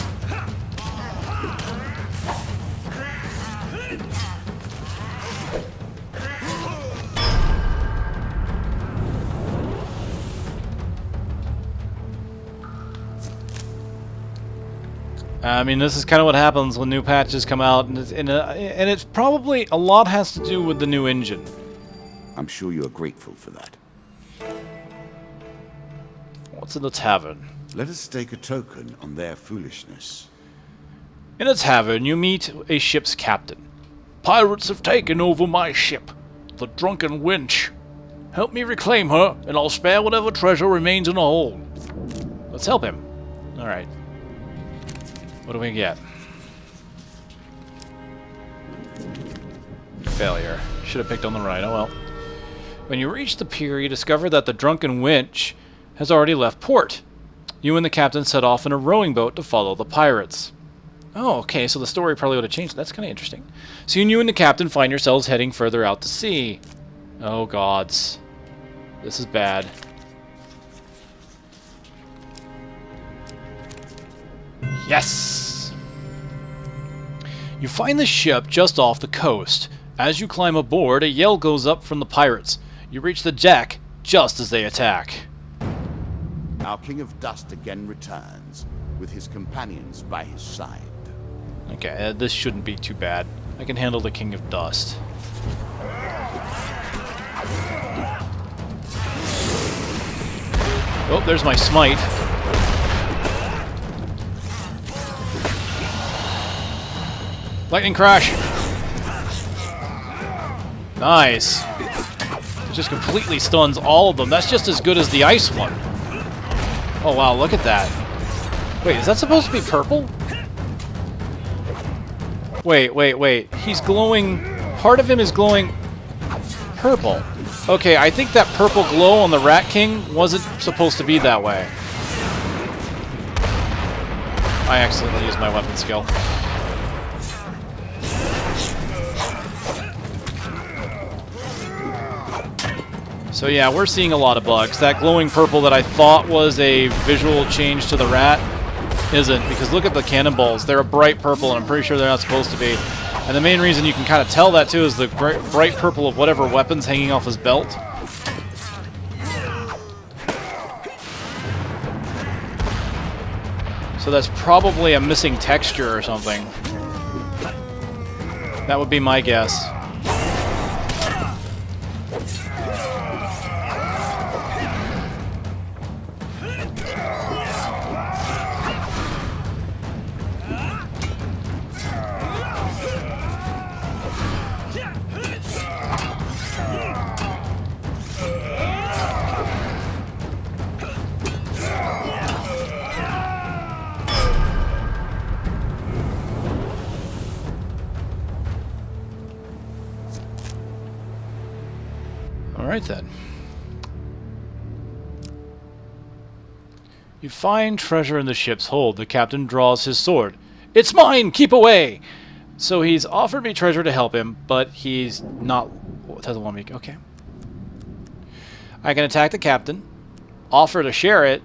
I mean, this is kind of what happens when new patches come out, and it's probably a lot has to do with the new engine. I'm sure you are grateful for that. What's in the tavern? Let us stake a token on their foolishness. In a tavern, you meet a ship's captain. Pirates have taken over my ship, the Drunken Wench. Help me reclaim her, and I'll spare whatever treasure remains in the hold. Let's help him. Alright. What do we get? Failure. Should have picked on the right. Oh well. When you reach the pier, you discover that the Drunken Wench has already left port. You and the captain set off in a rowing boat to follow the pirates. Oh, okay, so the story probably would have changed. That's kind of interesting. Soon you and the captain find yourselves heading further out to sea. Oh, gods. This is bad. Yes! You find the ship just off the coast. As you climb aboard, a yell goes up from the pirates. You reach the deck just as they attack. Our King of Dust again returns, with his companions by his side. Okay, this shouldn't be too bad. I can handle the King of Dust. Oh, there's my smite. Lightning crash! Nice. It just completely stuns all of them. That's just as good as the ice one. Oh wow, look at that. Wait, is that supposed to be purple? Wait. He's glowing... Part of him is glowing purple. Okay, I think that purple glow on the Rat King wasn't supposed to be that way. I accidentally used my weapon skill. So yeah, we're seeing a lot of bugs. That glowing purple that I thought was a visual change to the rat isn't, because look at the cannonballs. They're a bright purple, and I'm pretty sure they're not supposed to be. And the main reason you can kind of tell that too is the bright purple of whatever weapon's hanging off his belt. So that's probably a missing texture or something. That would be my guess. Alright then. You find treasure in the ship's hold. The captain draws his sword. "It's mine! Keep away!" So he's offered me treasure to help him, but he's not... doesn't want me... Okay. I can attack the captain, offer to share it,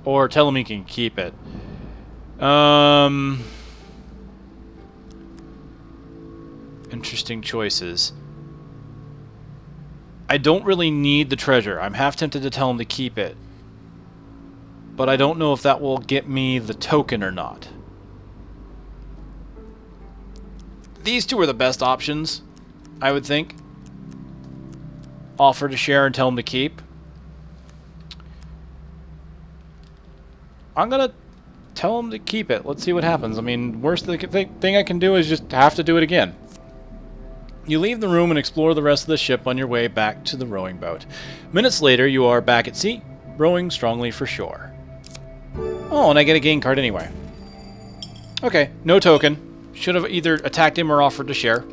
or tell him he can keep it. Interesting choices. I don't really need the treasure. I'm half tempted to tell him to keep it. But I don't know if that will get me the token or not. These two are the best options, I would think. Offer to share and tell him to keep. I'm gonna tell him to keep it. Let's see what happens. I mean, worst thing I can do is just have to do it again. You leave the room and explore the rest of the ship on your way back to the rowing boat. Minutes later, you are back at sea, rowing strongly for shore. Oh, and I get a gain card anyway. Okay, no token. Should have either attacked him or offered to share.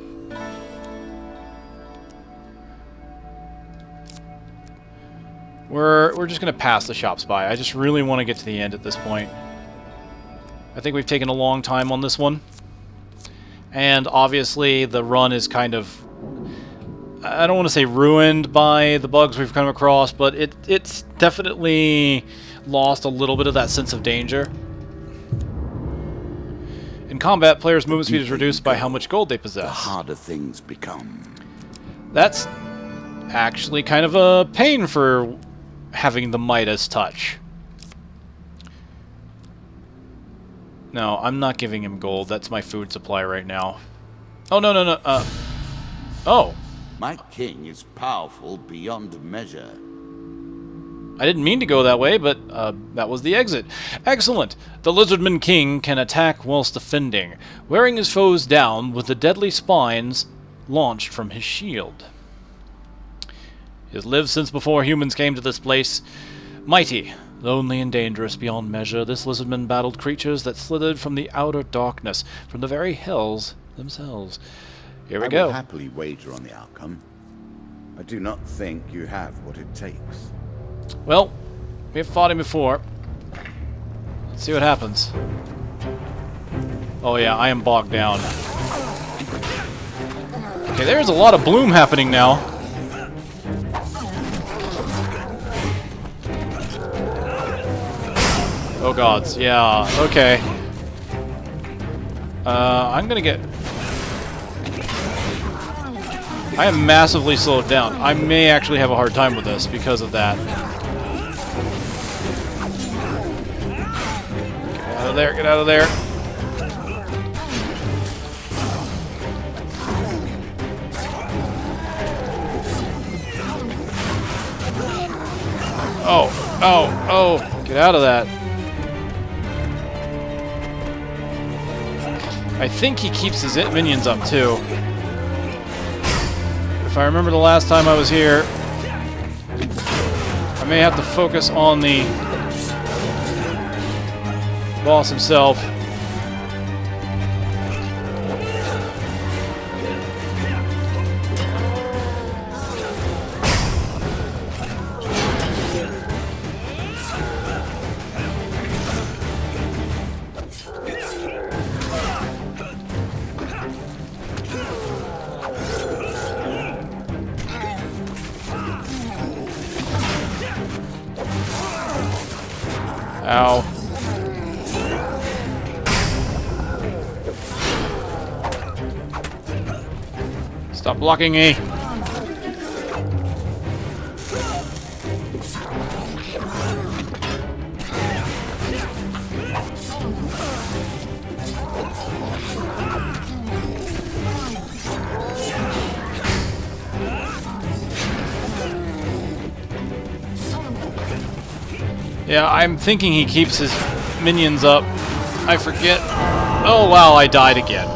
We're just going to pass the shops by. I just really want to get to the end at this point. I think we've taken a long time on this one. And obviously the run is kind of, I don't want to say ruined by the bugs we've come across, but it's definitely lost a little bit of that sense of danger. In combat, players' movement speed is reduced by how much gold they possess. The harder things become. That's actually kind of a pain for having the Midas touch. No, I'm not giving him gold. That's my food supply right now. Oh, no, no, no. Oh. My king is powerful beyond measure. I didn't mean to go that way, but that was the exit. Excellent. The Lizardman King can attack whilst defending, wearing his foes down with the deadly spines launched from his shield. He has lived since before humans came to this place. Mighty, lonely and dangerous beyond measure, this lizardman battled creatures that slithered from the outer darkness, from the very hells themselves. Here we go. I will happily wager on the outcome. I do not think you have what it takes. Well, we've fought him before. Let's see what happens. Oh yeah, I am bogged down. Okay, there's a lot of bloom happening now. Oh gods, yeah, okay. I'm gonna get... I am massively slowed down. I may actually have a hard time with this because of that. Get out of there, get out of there. Oh, oh, oh, get out of that. I think he keeps his minions up too. If I remember the last time I was here, I may have to focus on the boss himself. Ow. Stop blocking me. Yeah, I'm thinking he keeps his minions up. I forget. Oh, wow, I died again.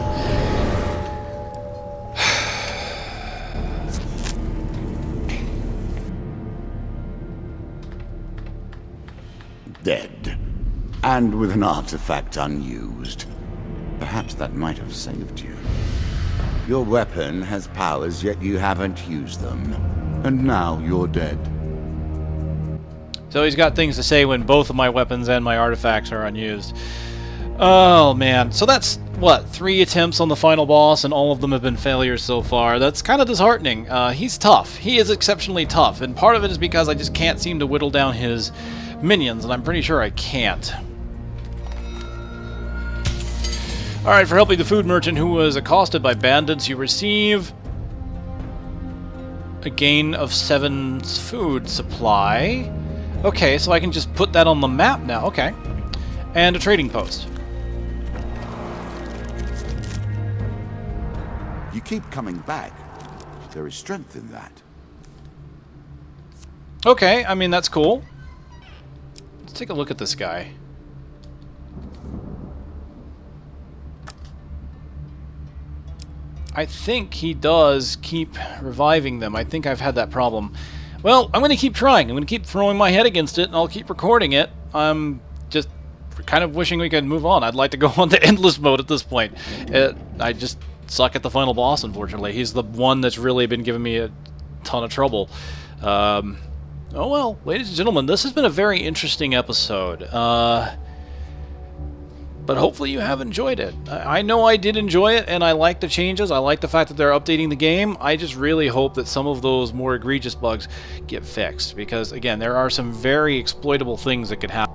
Dead. And with an artifact unused. Perhaps that might have saved you. Your weapon has powers, yet you haven't used them. And now you're dead. So he's got things to say when both of my weapons and my artifacts are unused. Oh, man. So that's, what, 3 attempts on the final boss, and all of them have been failures so far. That's kind of disheartening. He's tough. He is exceptionally tough, and part of it is because I just can't seem to whittle down his minions, and I'm pretty sure I can't. Alright, for helping the food merchant who was accosted by bandits, you receive a gain of 7 food supply. Okay, so I can just put that on the map now. Okay. And a trading post. You keep coming back. There is strength in that. Okay, I mean, that's cool. Let's take a look at this guy. I think he does keep reviving them. I think I've had that problem. Well, I'm going to keep trying. I'm going to keep throwing my head against it, and I'll keep recording it. I'm just kind of wishing we could move on. I'd like to go on to endless mode at this point. I just suck at the final boss, unfortunately. He's the one that's really been giving me a ton of trouble. Oh well, ladies and gentlemen, this has been a very interesting episode. But hopefully you have enjoyed it. I know I did enjoy it, and I like the changes. I like the fact that they're updating the game. I just really hope that some of those more egregious bugs get fixed. Because, again, there are some very exploitable things that could happen.